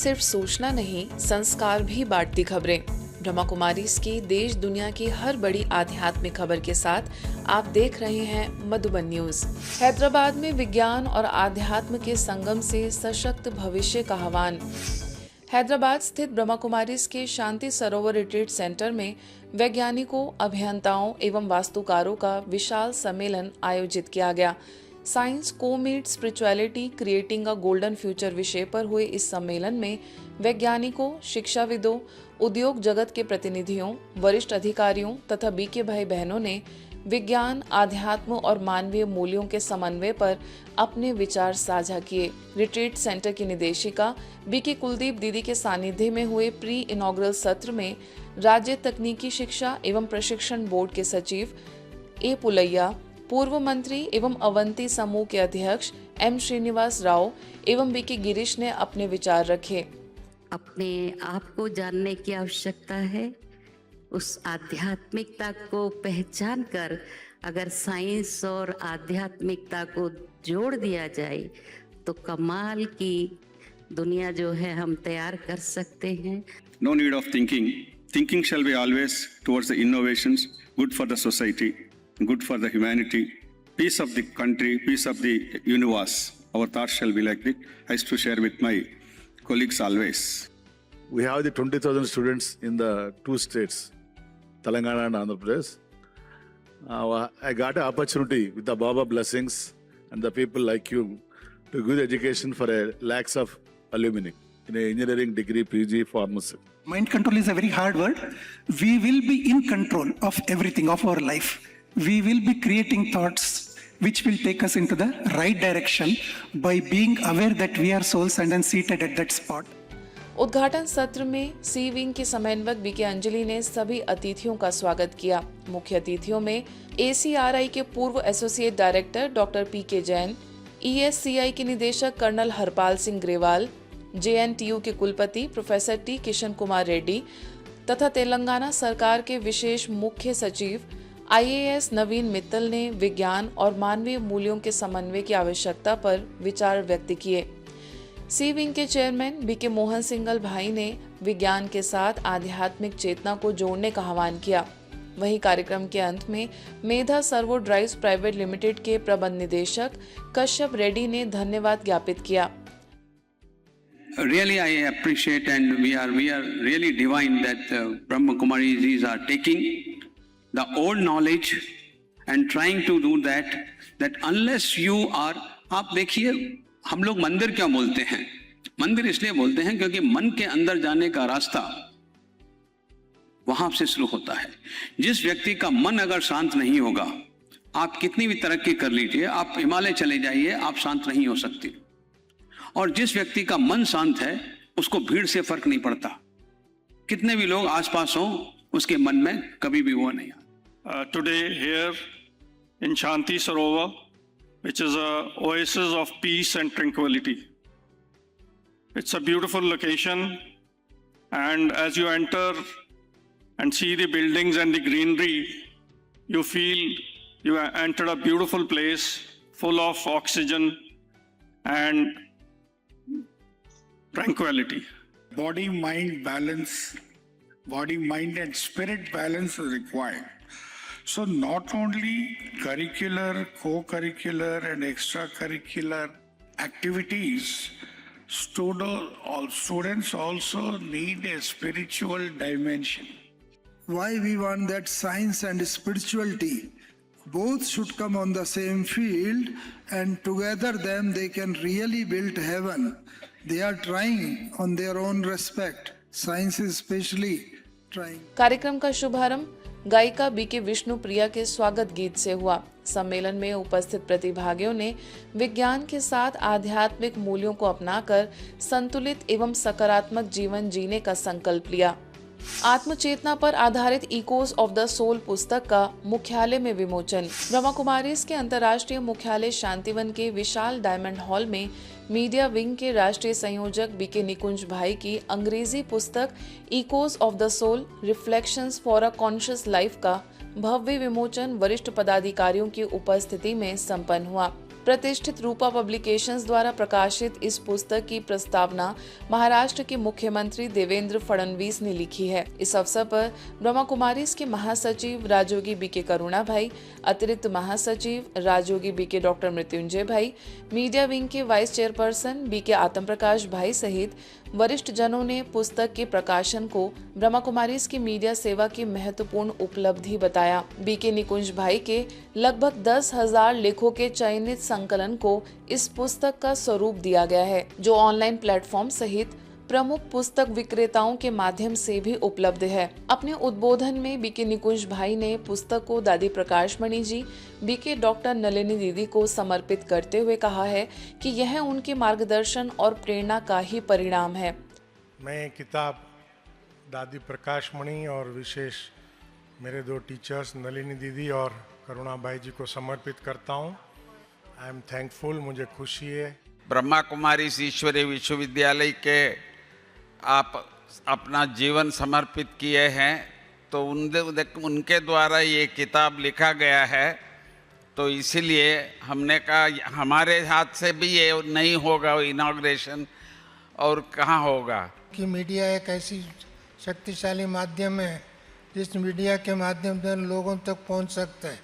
सिर्फ सूचना नहीं, संस्कार भी बांटती खबरें। ब्रह्मा कुमारीज की देश दुनिया की हर बड़ी आध्यात्मिक खबर के साथ आप देख रहे हैं मधुबन न्यूज। हैदराबाद में विज्ञान और आध्यात्म के संगम से सशक्त भविष्य का आह्वान। हैदराबाद स्थित ब्रह्मा कुमारीज के शांति सरोवर रिट्रीट सेंटर में वैज्ञानिकों, अभियंताओं एवं वास्तुकारों का विशाल सम्मेलन आयोजित किया गया। साइंस को meet spirituality creating a golden future विषय पर हुए इस सम्मेलन में वैज्ञानिकों, शिक्षाविदों, उद्योग जगत के प्रतिनिधियों, वरिष्ठ अधिकारियों तथा बीके भाई बहनों ने विज्ञान, आध्यात्म और मानवीय मूल्यों के समन्वय पर अपने विचार साझा किए। रिट्रीट सेंटर की निदेशिका बीके कुलदीप दीदी के सानिध्य में हुए प्री इनॉग्रल सत्र में राज्य तकनीकी शिक्षा एवं प्रशिक्षण बोर्ड के सचिव ए पुलैया, पूर्व मंत्री एवं अवंती समूह के अध्यक्ष एम श्रीनिवास राव एवं बीके गिरीश ने अपने विचार रखे। अपने आप को जानने की आवश्यकता है, उस आध्यात्मिकता को पहचान कर अगर साइंस और आध्यात्मिकता को जोड़ दिया जाए तो कमाल की दुनिया जो है हम तैयार कर सकते हैं। No need of thinking. Thinking shall be always towards the innovations, good for the society, good for the humanity, peace of the country, peace of the universe. Our thoughts shall be like that. I used to share with my colleagues always. We have the 20,000 students in the two states, Telangana and Andhra Pradesh. I got an opportunity with the Baba blessings and the people like you to give education for a lakhs of alumni in a engineering degree, PG, pharmacy. Mind control is a very hard word. We will be in control of everything of our life. We will be creating thoughts which will take us into the right direction by being aware that we are souls and seated at that spot. उद्घाटन सत्र में सी wing की समन्वयक BK Anjali ने सभी अतिथियों का स्वागत किया। मुख्य अतिथियों में ACRI के पूर्व एसोसिएट डायरेक्टर डॉक्टर पीके जैन, ESCI के निदेशक कर्नल हरपाल सिंह ग्रेवाल, JNTU के कुलपति प्रोफेसर टी किशन कुमार रेड्डी तथा तेलंगाना सरकार के विशेष मुख्य सचिव IAS नवीन मित्तल ने विज्ञान और मानवीय मूल्यों के समन्वय की आवश्यकता पर विचार व्यक्त किए। सी विंग के चेयरमैन बीके मोहन सिंगल भाई ने विज्ञान के साथ आध्यात्मिक चेतना को जोड़ने का आह्वान किया। वहीं कार्यक्रम के अंत में मेधा सर्वो ड्राइव्स प्राइवेट लिमिटेड के प्रबंध निदेशक कश्यप रेड्डी ने धन्यवाद ज्ञापित किया। Really, I appreciate and we are really divine that Brahma Kumaris are taking the old knowledge and trying to do that unless you are, आप देखिए हम लोग मंदिर क्यों बोलते हैं? मंदिर इसलिए बोलते हैं क्योंकि मन के अंदर जाने का रास्ता वहां से शुरू होता है। जिस व्यक्ति का मन अगर शांत नहीं होगा, आप कितनी भी तरक्की कर लीजिए, आप हिमालय चले जाइए, आप शांत नहीं हो सकते। और जिस व्यक्ति का मन शांत है उसको भीड़ से फर्क नहीं पड़ता, कितने भी लोग आसपास हों, उसके मन में कभी भी वो नहीं आता। Today here in Shanti Sarovar, which is an oasis of peace and tranquility. It's a beautiful location, and as you enter and see the buildings and the greenery, you feel you have entered a beautiful place full of oxygen and tranquility. Body, mind balance, body, mind and spirit balance is required. So not only curricular, co-curricular and extracurricular activities, students also need a spiritual dimension. Why we want that science and spirituality both should come on the same field, and together them they can really build heaven. They are trying on their own respect. Science is especially trying. कार्यक्रम का शुभारंभ गायिका BK Vishnu Priya के स्वागत गीत से हुआ। सम्मेलन में उपस्थित प्रतिभागियों ने विज्ञान के साथ आध्यात्मिक मूल्यों को अपनाकर संतुलित एवं सकारात्मक जीवन जीने का संकल्प लिया। आत्मचेतना पर आधारित इकोज ऑफ द सोल पुस्तक का मुख्यालय में विमोचन। ब्रह्मा कुमारीज के अंतर्राष्ट्रीय मुख्यालय शांतिवन के विशाल डायमंड हॉल में मीडिया विंग के राष्ट्रीय संयोजक बीके निकुंज भाई की अंग्रेजी पुस्तक echoes of the soul reflections for a conscious life का भव्य विमोचन वरिष्ठ पदाधिकारियों की उपस्थिति में संपन्न हुआ। प्रतिष्ठित रूपा पब्लिकेशंस द्वारा प्रकाशित इस पुस्तक की प्रस्तावना महाराष्ट्र के मुख्यमंत्री देवेंद्र फडणवीस ने लिखी है। इस अवसर पर ब्रह्मा कुमारीज के महासचिव राजयोगी बीके करुणा भाई, अतिरिक्त महासचिव राजयोगी बीके डॉक्टर मृत्युंजय भाई, मीडिया विंग के वाइस चेयरपर्सन बीके आत्म प्रकाश भाई सहित वरिष्ठ जनों ने पुस्तक के प्रकाशन को ब्रह्मा कुमारीज की मीडिया सेवा की महत्वपूर्ण उपलब्धि बताया। बीके निकुंज भाई के लगभग 10,000 लेखों के चयनित संकलन को इस पुस्तक का स्वरूप दिया गया है, जो ऑनलाइन प्लेटफॉर्म सहित प्रमुख पुस्तक विक्रेताओं के माध्यम से भी उपलब्ध है। अपने उद्बोधन में बीके निकुंज भाई ने पुस्तक को दादी प्रकाशमणि जी, बीके डॉक्टर नलिनी दीदी को समर्पित करते हुए कहा है कि यह उनके मार्गदर्शन और प्रेरणा का ही परिणाम है। मैं ये किताब दादी प्रकाशमणि और विशेष मेरे 2 टीचर्स नलिनी दीदी और करुणा भाई जी को समर्पित करता हूँ। आई एम थैंकफुल, मुझे खुशी है। ब्रह्मा कुमारीज ईश्वरीय विश्वविद्यालय के आप अपना जीवन समर्पित किए हैं, तो उनके द्वारा ये किताब लिखा गया है, तो इसीलिए हमने कहा हमारे हाथ से भी ये नहीं होगा इनॉग्रेशन, और कहाँ होगा। कि मीडिया एक ऐसी शक्तिशाली माध्यम है जिस मीडिया के माध्यम से लोगों तक पहुंच सकता है,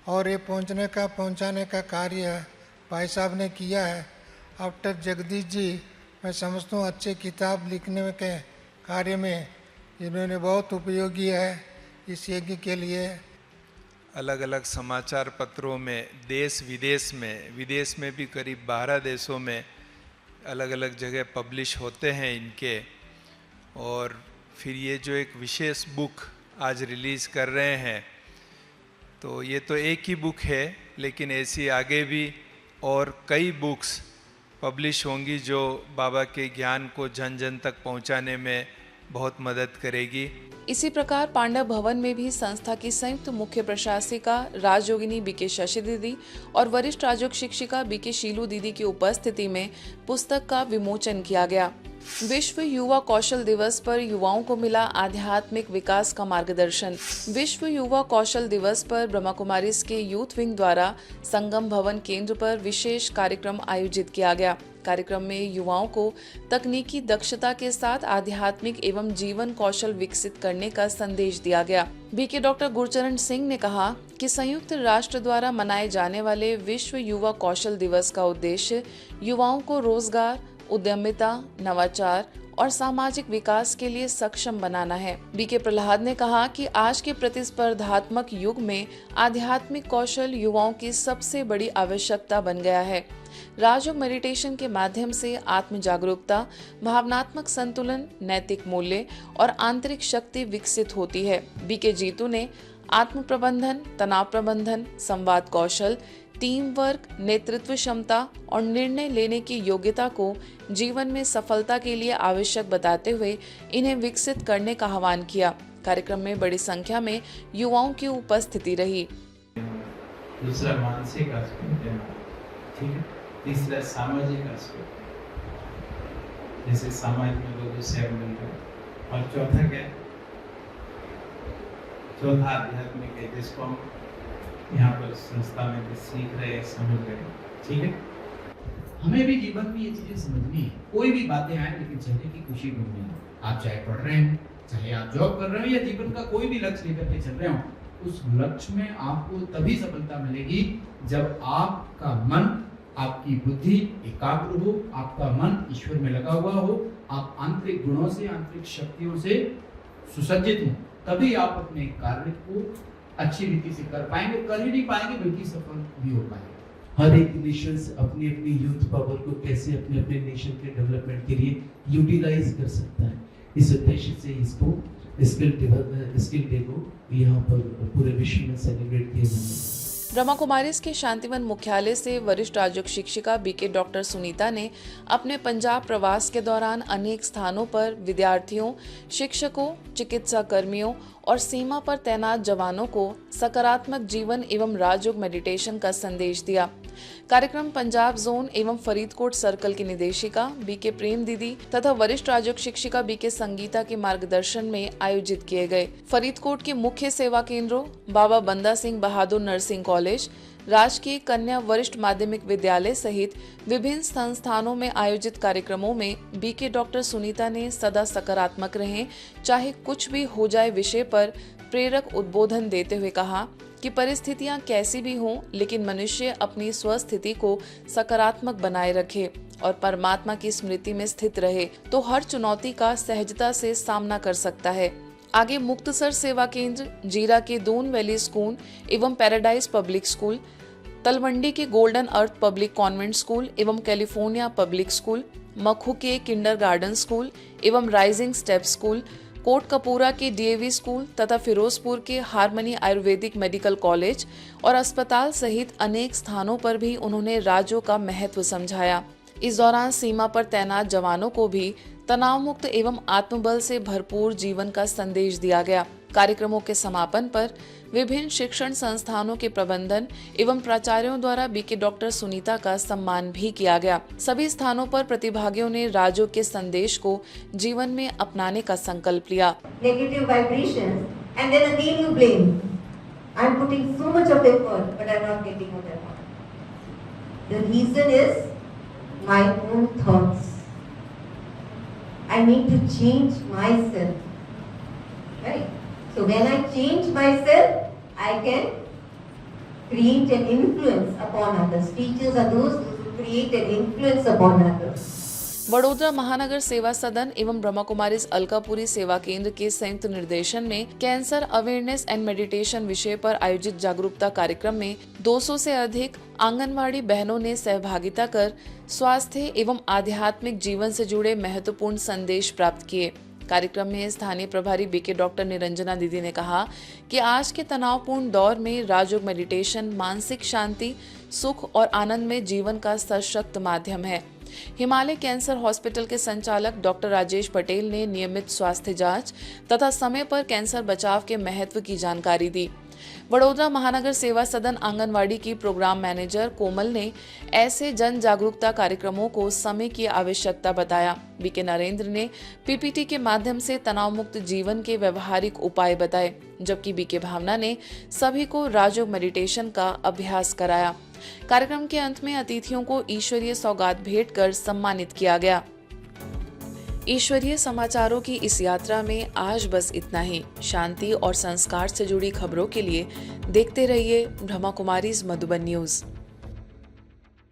और ये पहुंचाने का कार्य भाई साहब ने किया है। आफ्टर जगदीश जी, मैं समझता हूँ अच्छे किताब लिखने के कार्य में इन्होंने बहुत उपयोगी है इस यज्ञ के लिए। अलग अलग समाचार पत्रों में देश विदेश में भी करीब 12 देशों में अलग अलग जगह पब्लिश होते हैं इनके, और फिर ये जो एक विशेष बुक आज रिलीज़ कर रहे हैं, तो ये तो एक ही बुक है, लेकिन ऐसी आगे भी और कई बुक्स पब्लिश होंगी जो बाबा के ज्ञान को जन जन तक पहुंचाने में बहुत मदद करेगी। इसी प्रकार पांडव भवन में भी संस्था की संयुक्त मुख्य प्रशासिका राजयोगिनी बीके शशि दीदी और वरिष्ठ राजयोग शिक्षिका बीके शीलू दीदी की उपस्थिति में पुस्तक का विमोचन किया गया। विश्व युवा कौशल दिवस पर युवाओं को मिला आध्यात्मिक विकास का मार्गदर्शन। विश्व युवा कौशल दिवस पर ब्रह्मा कुमारीज के यूथ विंग द्वारा संगम भवन केंद्र पर विशेष कार्यक्रम आयोजित किया गया। कार्यक्रम में युवाओं को तकनीकी दक्षता के साथ आध्यात्मिक एवं जीवन कौशल विकसित करने का संदेश दिया गया। बीके डॉक्टर गुरचरण सिंह ने कहा कि संयुक्त राष्ट्र द्वारा मनाए जाने वाले विश्व युवा कौशल दिवस का उद्देश्य युवाओं को रोजगार, उद्यमिता, नवाचार और सामाजिक विकास के लिए सक्षम बनाना है। बीके प्रहलाद ने कहा कि आज के प्रतिस्पर्धात्मक युग में आध्यात्मिक कौशल युवाओं की सबसे बड़ी आवश्यकता बन गया है। राजयोग मेडिटेशन के माध्यम से आत्म जागरूकता, भावनात्मक संतुलन, नैतिक मूल्य और आंतरिक शक्ति विकसित होती है। बीके जीतू ने आत्म प्रबंधन, तनाव प्रबंधन, संवाद कौशल, टीम वर्क, नेतृत्व क्षमता और निर्णय लेने की योग्यता को जीवन में सफलता के लिए आवश्यक बताते हुए इन्हें विकसित करने का आह्वान किया। कार्यक्रम में बड़ी संख्या में युवाओं की उपस्थिति रही। दूसरा मानसिक एस्पेक्ट है, ठीक है। तीसरा सामाजिक एस्पेक्ट, जैसे समाज में लोग सेवा मिल रहे हैं। और चौथा क्या है? चौथा आध्यात्मिक है, जिसको हम यहाँ पर संस्था में भी सीख रहे हैं, समझ रहे हैं, ठीक है। हमें भी जीवन में ये चीजें समझनी है। कोई भी बातें आए, लेकिन चलने की खुशी ढूंढनी है। आप चाहे पढ़ रहे हैं, चाहे आप जॉब कर रहे हो, या जीवन का कोई भी लक्ष्य लेकर के चल रहे हो, उस लक्ष्य में आपको तभी सफलता मिलेगी जब आपका मन, आपकी बुद्धि एकाग्र हो, आपका मन ईश्वर में लगा हुआ हो, आप आंतरिक गुणों से, आंतरिक शक्तियों से सुसज्जित हो, तभी आप अपने कार्य को अच्छी रीति से कर पाएंगे। कर ही नहीं पाएंगे बल्कि सफल भी हो पाएंगे। हर एक नेशन अपनी अपनी यूथ पावर को कैसे अपने अपने नेशन के डेवलपमेंट के लिए यूटिलाइज कर सकता है, इस उद्देश्य से इसको स्किल डे को यहाँ पर पूरे विश्व में सेलिब्रेट किया जाता है। ब्रह्मा कुमारीज के शांतिवन मुख्यालय से वरिष्ठ राजयोग शिक्षिका बीके डॉक्टर सुनीता ने अपने पंजाब प्रवास के दौरान अनेक स्थानों पर विद्यार्थियों, शिक्षकों, चिकित्सा कर्मियों और सीमा पर तैनात जवानों को सकारात्मक जीवन एवं राजयोग मेडिटेशन का संदेश दिया। कार्यक्रम पंजाब जोन एवं फरीदकोट सर्कल की निदेशिका बीके प्रेम दीदी तथा वरिष्ठ राजयोग शिक्षिका बीके संगीता के मार्गदर्शन में आयोजित किए गए। फरीदकोट के मुख्य सेवा केंद्रों बाबा बंदा सिंह बहादुर नर्सिंग कॉलेज, राजकीय कन्या वरिष्ठ माध्यमिक विद्यालय सहित विभिन्न संस्थानों में आयोजित कार्यक्रमों में बीके डॉक्टर सुनीता ने सदा सकारात्मक रहें, चाहे कुछ भी हो जाए विषय पर प्रेरक उद्बोधन देते हुए कहा कि परिस्थितियां कैसी भी हों, लेकिन मनुष्य अपनी स्वस्थिति को सकारात्मक बनाए रखे और परमात्मा की स्मृति में स्थित रहे तो हर चुनौती का सहजता से सामना कर सकता है। आगे मुक्तसर सेवा केंद्र, जीरा के दून वैली स्कूल एवं पैराडाइज पब्लिक स्कूल, तलवंडी के गोल्डन अर्थ पब्लिक कॉन्वेंट स्कूल एवं कैलिफोर्निया पब्लिक स्कूल, मखू के किंडरगार्टन स्कूल एवं राइजिंग स्टेप स्कूल, कोटकपूरा के डीएवी स्कूल तथा फिरोजपुर के हारमनी आयुर्वेदिक मेडिकल कॉलेज और अस्पताल सहित अनेक स्थानों पर भी उन्होंने राज्यों का महत्व समझाया। इस दौरान सीमा पर तैनात जवानों को भी तनाव मुक्त एवं आत्मबल से भरपूर जीवन का संदेश दिया गया। कार्यक्रमों के समापन पर विभिन्न शिक्षण संस्थानों के प्रबंधन एवं प्राचार्यों द्वारा बीके डॉक्टर सुनीता का सम्मान भी किया गया। सभी स्थानों पर प्रतिभागियों ने राजयोग के संदेश को जीवन में अपनाने का संकल्प लिया। Negative vibrations and then again you blame. I'm putting so much of effort but I'm not getting what I want. The reason is my own thoughts. I need to change myself. Right? So when I change myself, I can create an influence upon others. Teachers are those who create an influence upon others. Vadodara महानगर सेवा सदन एवं ब्रह्मा कुमारीज अलकापुरी सेवा केंद्र के संयुक्त निर्देशन में कैंसर अवेयरनेस एंड मेडिटेशन विषय पर आयोजित जागरूकता कार्यक्रम में 200 से अधिक आंगनवाड़ी बहनों ने सहभागिता कर स्वास्थ्य एवं आध्यात्मिक जीवन से जुड़े महत्वपूर्ण संदेश प्राप्त किए। कार्यक्रम में स्थानीय प्रभारी बीके डॉक्टर निरंजना दीदी ने कहा कि आज के तनावपूर्ण दौर में राजयोग मेडिटेशन मानसिक शांति, सुख और आनंद में जीवन का सशक्त माध्यम है। हिमालय कैंसर हॉस्पिटल के संचालक डॉक्टर राजेश पटेल ने नियमित स्वास्थ्य जांच तथा समय पर कैंसर बचाव के महत्व की जानकारी दी। वडोदरा महानगर सेवा सदन आंगनवाड़ी की प्रोग्राम मैनेजर कोमल ने ऐसे जन जागरूकता कार्यक्रमों को समय की आवश्यकता बताया। बीके नरेंद्र ने पीपीटी के माध्यम से तनाव मुक्त जीवन के व्यवहारिक उपाय बताए, जबकि बीके भावना ने सभी को राजयोग मेडिटेशन का अभ्यास कराया। कार्यक्रम के अंत में अतिथियों को ईश्वरीय सौगात भेंट कर सम्मानित किया गया। ईश्वरीय समाचारों की इस यात्रा में आज बस इतना ही। शांति और संस्कार से जुड़ी खबरों के लिए देखते रहिए ब्रह्मा कुमारीज मधुबन न्यूज।